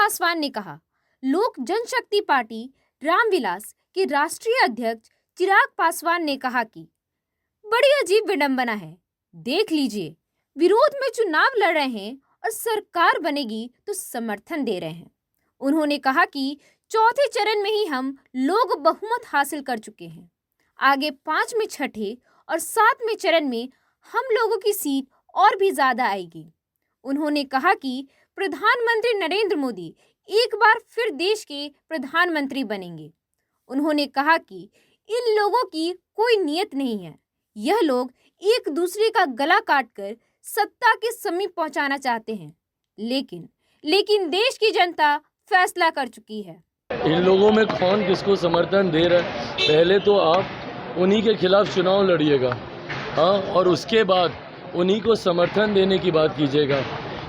पासवान ने कहा, लोक जनशक्ति पार्टी रामविलास के राष्ट्रीय अध्यक्ष चिराग पासवान ने कहा कि बड़ी अजीब विडंबना है। देख लीजिए, विरोध में चुनाव लड़ रहे हैं और सरकार बनेगी तो समर्थन दे रहे हैं। उन्होंने कहा कि चौथे चरण में ही हम लोग बहुमत हासिल कर चुके हैं। आगे 5 में, 6ठे और 7वें चरण में हम लोगों की सीट और भी ज्यादा आएगी। उन्होंने कहा कि प्रधानमंत्री नरेंद्र मोदी एक बार फिर देश के प्रधानमंत्री बनेंगे। उन्होंने कहा कि इन लोगों की कोई नीयत नहीं है। यह लोग एक दूसरे का गला काटकर सत्ता के समीप पहुंचाना चाहते हैं, लेकिन देश की जनता फैसला कर चुकी है। इन लोगों में कौन किसको समर्थन दे रहा है, पहले तो आप उन्हीं के खिलाफ चुनाव लड़िएगा, हाँ, और उसके बाद उन्हीं को समर्थन देने की बात कीजिएगा।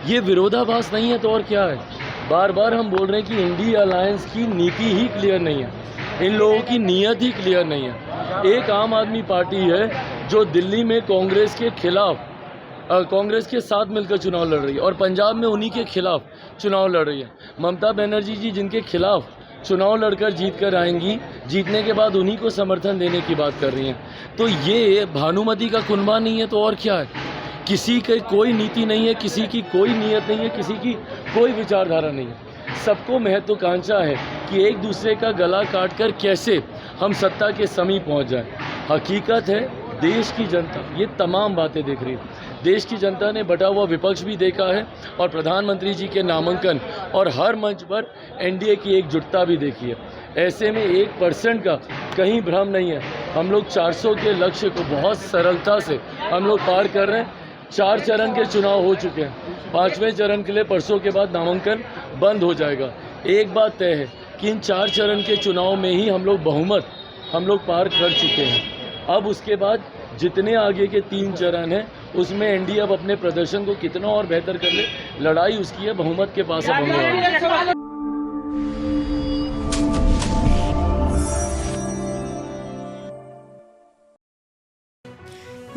ये विरोधाभास नहीं है तो और क्या है। बार बार हम बोल रहे हैं कि इंडिया अलायंस की नीति ही क्लियर नहीं है, इन लोगों की नीयत ही क्लियर नहीं है। एक आम आदमी पार्टी है जो दिल्ली में कांग्रेस के खिलाफ, कांग्रेस के साथ मिलकर चुनाव लड़ रही है और पंजाब में उन्हीं के खिलाफ चुनाव लड़ रही है। ममता बनर्जी जी जिनके खिलाफ चुनाव लड़कर जीत कर आएंगी, जीतने के बाद उन्हीं को समर्थन देने की बात कर रही हैं। तो ये भानुमति का कुनबा नहीं है तो और क्या है। किसी की कोई नीति नहीं है, किसी की कोई नीयत नहीं है, किसी की कोई विचारधारा नहीं है। सबको महत्वाकांक्षा है कि एक दूसरे का गला काटकर कैसे हम सत्ता के समीप पहुंच जाएं। हकीकत है, देश की जनता ये तमाम बातें देख रही है। देश की जनता ने बटा हुआ विपक्ष भी देखा है और प्रधानमंत्री जी के नामांकन और हर मंच पर एनडीए की एकजुटता भी देखी है। ऐसे में 1% का कहीं भ्रम नहीं है। हम लोग 400 के लक्ष्य को बहुत सरलता से हम लोग पार कर रहे हैं। 4 चरण के चुनाव हो चुके हैं। 5वें चरण के लिए परसों के बाद नामांकन बंद हो जाएगा। एक बात तय है कि इन 4 चरण के चुनाव में ही हम लोग बहुमत पार कर चुके हैं। अब उसके बाद जितने आगे के 3 चरण हैं उसमें एनडीए अब अपने प्रदर्शन को कितना और बेहतर कर ले, लड़ाई उसकी है, बहुमत के पास अब होने वाली है।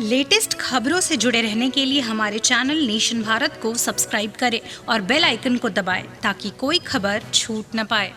लेटेस्ट खबरों से जुड़े रहने के लिए हमारे चैनल नेशन भारत को सब्सक्राइब करें और बेल आइकन को दबाएं ताकि कोई खबर छूट न पाए।